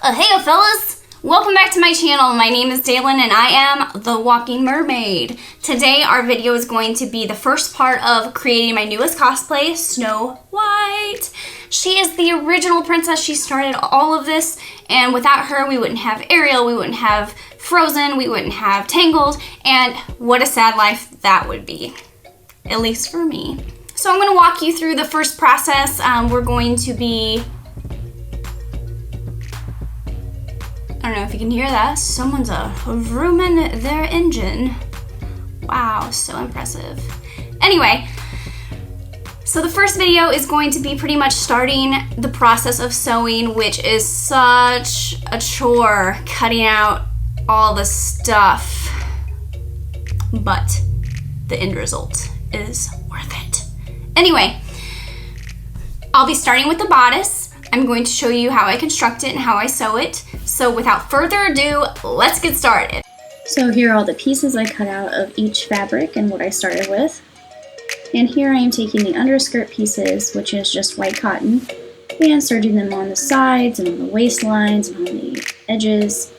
Hey fellas! Welcome back to my channel. My name is Daylin and I am the Walking Mermaid. Today our video is going to be the first part of creating my newest cosplay, Snow White. She is the original princess. She started all of this, and without her we wouldn't have Ariel, we wouldn't have Frozen, we wouldn't have Tangled, and what a sad life that would be, at least for me. So I'm going to walk you through the first process. We're going to be, I don't know if you can hear that. Someone's vrooming their engine. Wow, so impressive. Anyway, so the first video is going to be pretty much starting the process of sewing, which is such a chore, cutting out all the stuff. But the end result is worth it. Anyway, I'll be starting with the bodice. I'm going to show you how I construct it and how I sew it. So without further ado, let's get started. So here are all the pieces I cut out of each fabric and what I started with. And here I am taking the underskirt pieces, which is just white cotton, and serging them on the sides and on the waistlines and on the edges,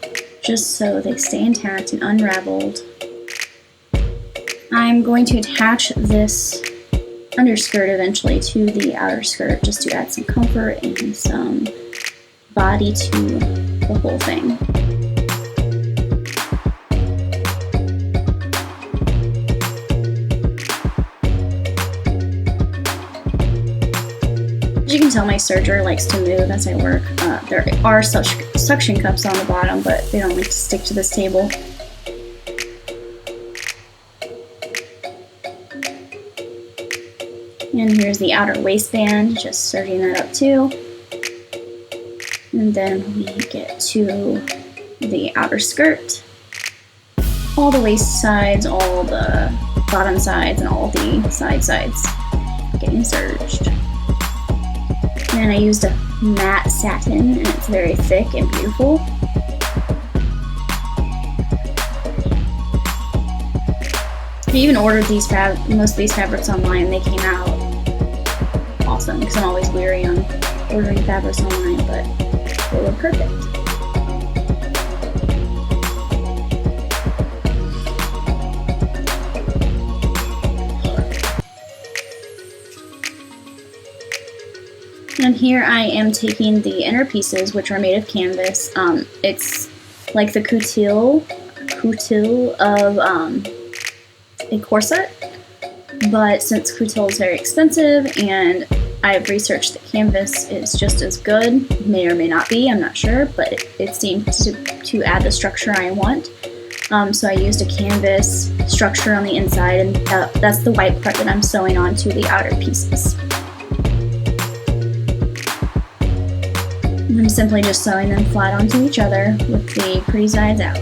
just so they stay intact and unraveled. I'm going to attach this underskirt eventually to the outer skirt just to add some comfort and some body to the whole thing. As you can tell, my serger likes to move as I work. There are suction cups on the bottom, but they don't like to stick to this table. And here's the outer waistband, just serging that up too. And then we get to the outer skirt, all the waist sides, all the bottom sides, and all the sides getting serged. And I used a matte satin, and it's very thick and beautiful. I even ordered most of these fabrics online. They came out awesome because I'm always weary on ordering fabrics online, but they were perfect. And here I am taking the inner pieces, which are made of canvas. It's like the coutil of a corset, but since coutil is very expensive and I've researched that canvas is just as good, may or may not be, I'm not sure, but it seemed to add the structure I want. So I used a canvas structure on the inside, and that's the white part that I'm sewing onto the outer pieces. I'm simply just sewing them flat onto each other with the pretty sides out.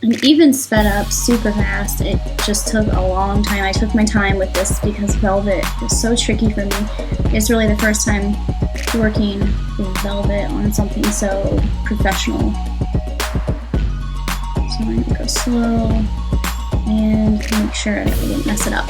And even sped up super fast. It just took a long time. I took my time with this because velvet was so tricky for me. It's really the first time working with velvet on something so professional. So I'm gonna go slow and make sure that we didn't mess it up.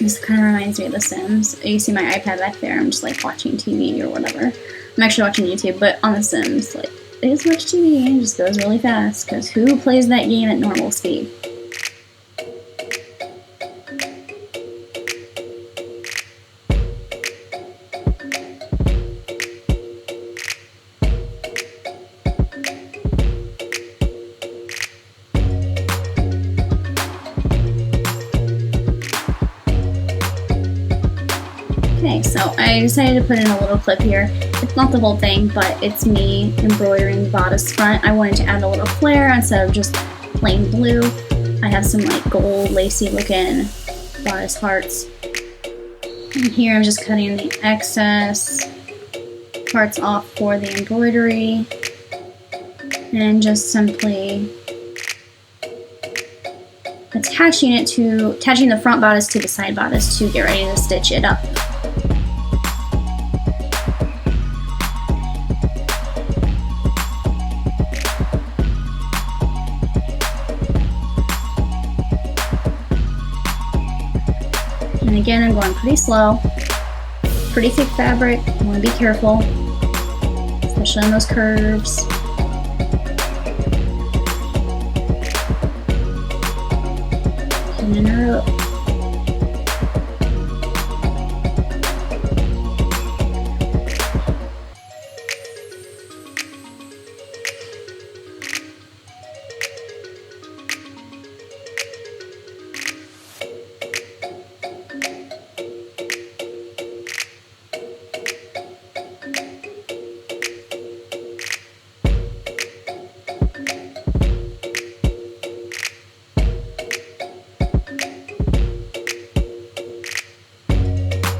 This kind of reminds me of The Sims. You see my iPad back there, I'm just like watching TV or whatever. I'm actually watching YouTube, but on The Sims, like, they just watch TV and it just goes really fast, because who plays that game at normal speed? Okay, so I decided to put in a little clip here. It's not the whole thing, but it's me embroidering the bodice front. I wanted to add a little flair instead of just plain blue. I have some like gold lacy looking bodice hearts. And here I'm just cutting the excess parts off for the embroidery and just simply attaching the front bodice to the side bodice to get ready to stitch it up. And again, I'm going pretty slow. Pretty thick fabric, I want to be careful, especially on those curves. Pinning her up.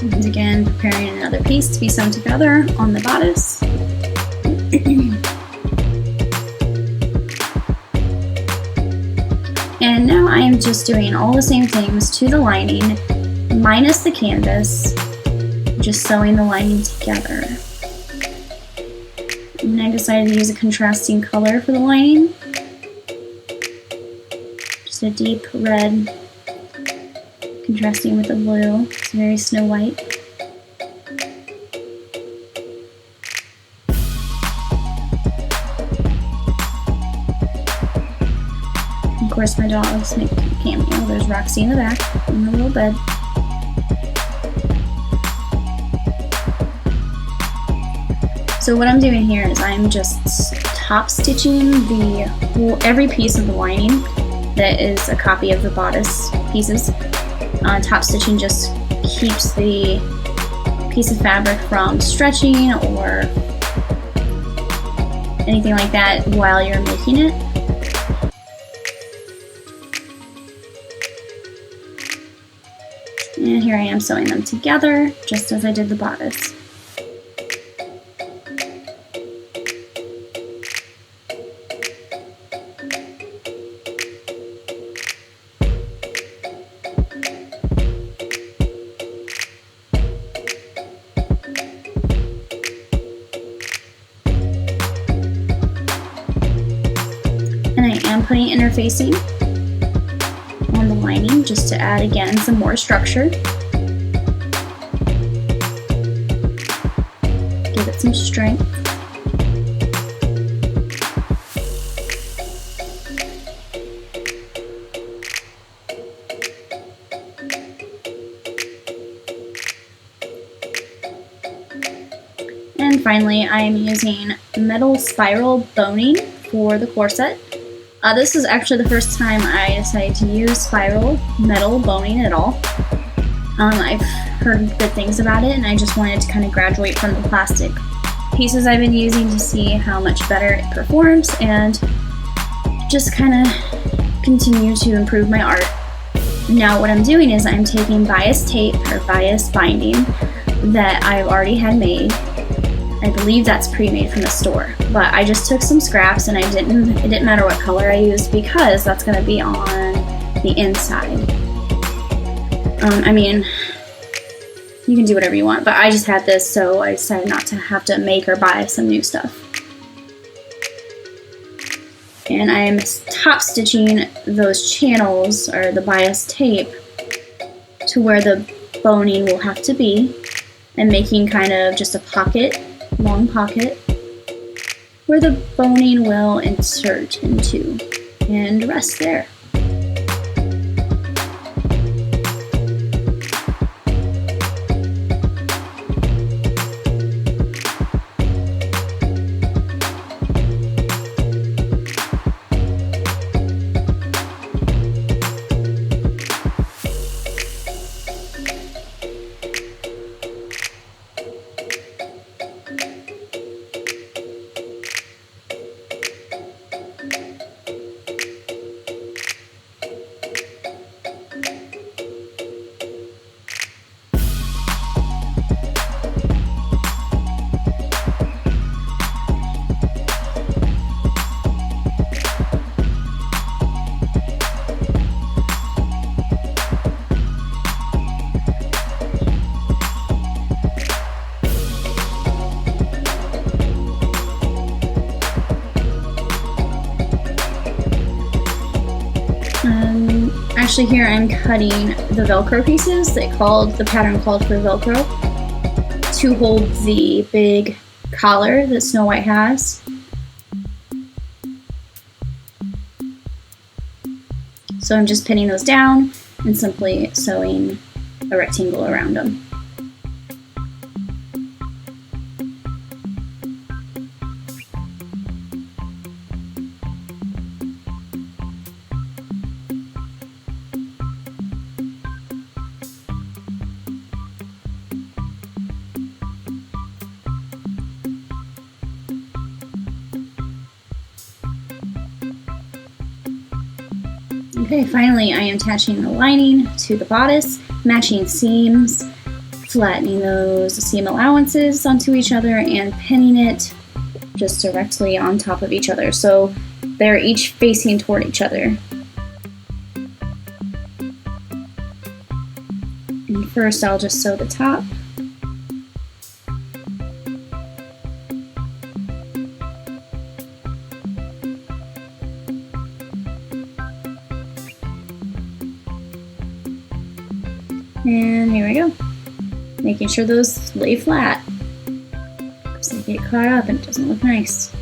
And again, preparing another piece to be sewn together on the bodice. And now I am just doing all the same things to the lining, minus the canvas, just sewing the lining together. And I decided to use a contrasting color for the lining. Just a deep red, contrasting with the blue. It's very Snow White. Of course, my dogs make a cameo. There's Roxy in the back in her little bed. So what I'm doing here is I'm just top stitching every piece of the lining that is a copy of the bodice pieces. Top stitching just keeps the piece of fabric from stretching or anything like that while you're making it. And here I am sewing them together just as I did the bodice. And I am putting interfacing on the lining just to add again some more structure. Give it some strength. And finally, I am using metal spiral boning for the corset. This is actually the first time I decided to use spiral metal boning at all. I've heard good things about it, and I just wanted to kind of graduate from the plastic pieces I've been using to see how much better it performs and just kind of continue to improve my art. Now what I'm doing is I'm taking bias tape or bias binding that I've already had made. I believe that's pre-made from the store, but I just took some scraps and it didn't matter what color I used because that's going to be on the inside. I mean, you can do whatever you want, but I just had this, so I decided not to have to make or buy some new stuff. And I'm top stitching those channels or the bias tape to where the boning will have to be and making kind of just a pocket, long pocket, where the boning will insert into and rest there. And actually here I'm cutting the Velcro pieces. The pattern called for Velcro to hold the big collar that Snow White has. So I'm just pinning those down and simply sewing a rectangle around them. Okay, finally I am attaching the lining to the bodice, matching seams, flattening those seam allowances onto each other, and pinning it just directly on top of each other. So they're each facing toward each other. And first I'll just sew the top. And here we go. Making sure those lay flat so they get caught up and it doesn't look nice.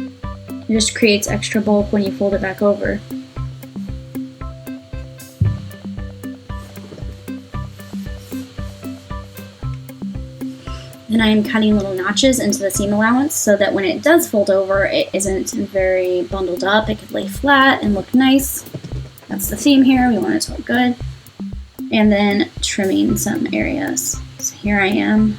It just creates extra bulk when you fold it back over. Then I am cutting little notches into the seam allowance so that when it does fold over, it isn't very bundled up. It could lay flat and look nice. That's the theme here. We want it to look good. And then trimming some areas. So here I am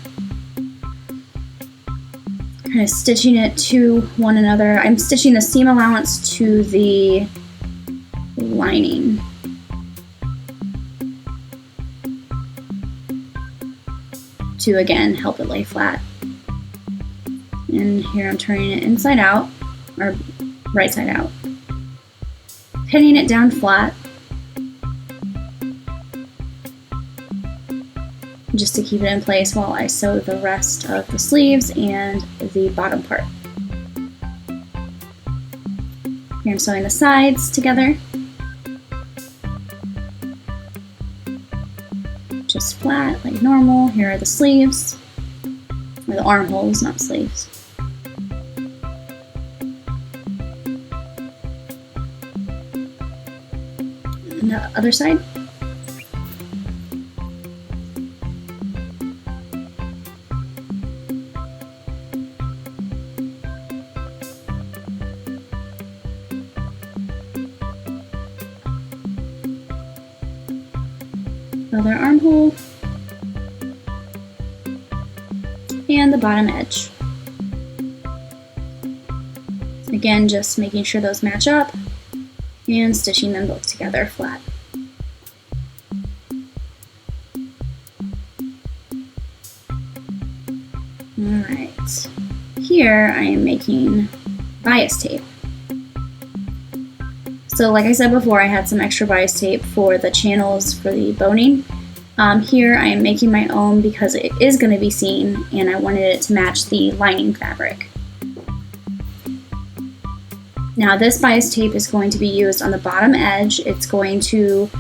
kind of stitching it to one another. I'm stitching the seam allowance to the lining. To again help it lay flat. And here I'm turning it inside out, or right side out. Pinning it down flat, just to keep it in place while I sew the rest of the sleeves and the bottom part. Here I'm sewing the sides together. Just flat, like normal. Here are the sleeves, or the armholes, not sleeves. And the other side. Other armhole, and the bottom edge. Again, just making sure those match up and stitching them both together flat. Alright, here I am making bias tape. So like I said before, I had some extra bias tape for the channels for the boning. Here I am making my own because it is going to be seen and I wanted it to match the lining fabric. Now this bias tape is going to be used on the bottom edge. It's going to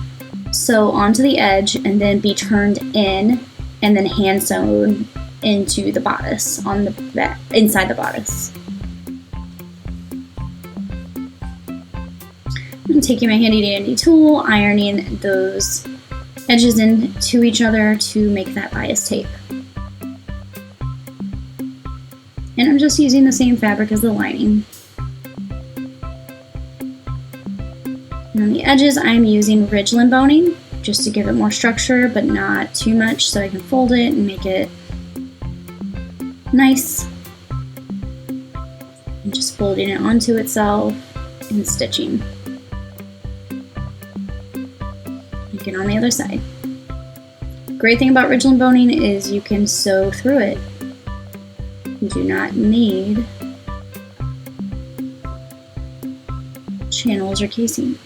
sew onto the edge and then be turned in and then hand sewn into the bodice on the back, inside the bodice. I'm taking my handy dandy tool, ironing those edges into each other to make that bias tape. And I'm just using the same fabric as the lining. And on the edges I'm using ridgeline boning just to give it more structure but not too much so I can fold it and make it nice. And just folding it onto itself and stitching. Again on the other side. Great thing about ridgeline boning is you can sew through it. You do not need channels or casing.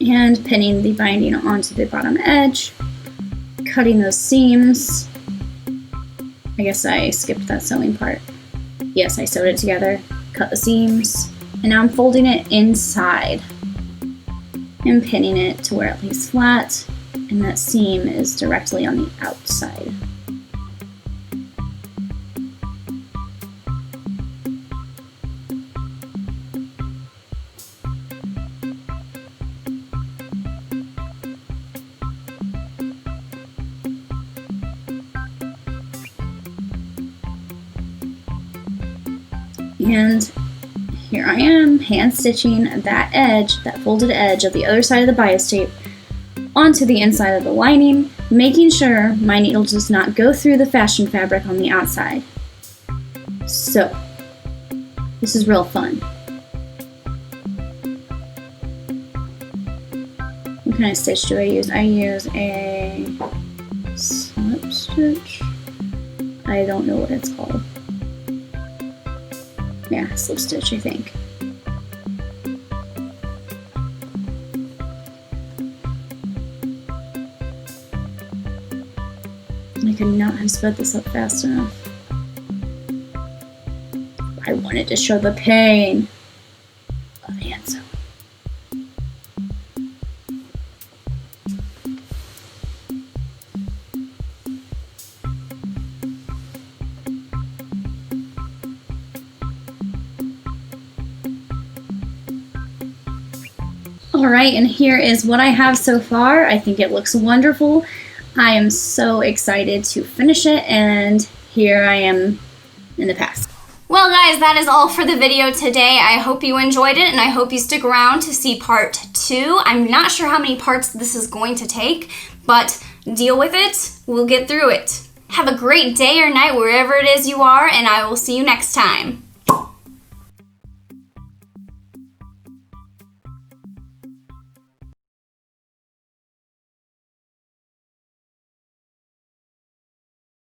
And pinning the binding onto the bottom edge, cutting those seams. I guess I skipped that sewing part. yes, I sewed it together, cut the seams, and now I'm folding it inside and pinning it to where it lays flat, and that seam is directly on the outside. And here I am hand stitching that edge, that folded edge of the other side of the bias tape onto the inside of the lining, making sure my needle does not go through the fashion fabric on the outside. So, this is real fun. What kind of stitch do I use? I use a slip stitch. I don't know what it's called. Yeah, slip stitch, I think. I could not have sped this up fast enough. I wanted to show the pain of hand sewing. Alright, and here is what I have so far. I think it looks wonderful. I am so excited to finish it, and here I am in the past. Well guys, that is all for the video today. I hope you enjoyed it, and I hope you stick around to see part 2. I'm not sure how many parts this is going to take, but deal with it. We'll get through it. Have a great day or night wherever it is you are, and I will see you next time.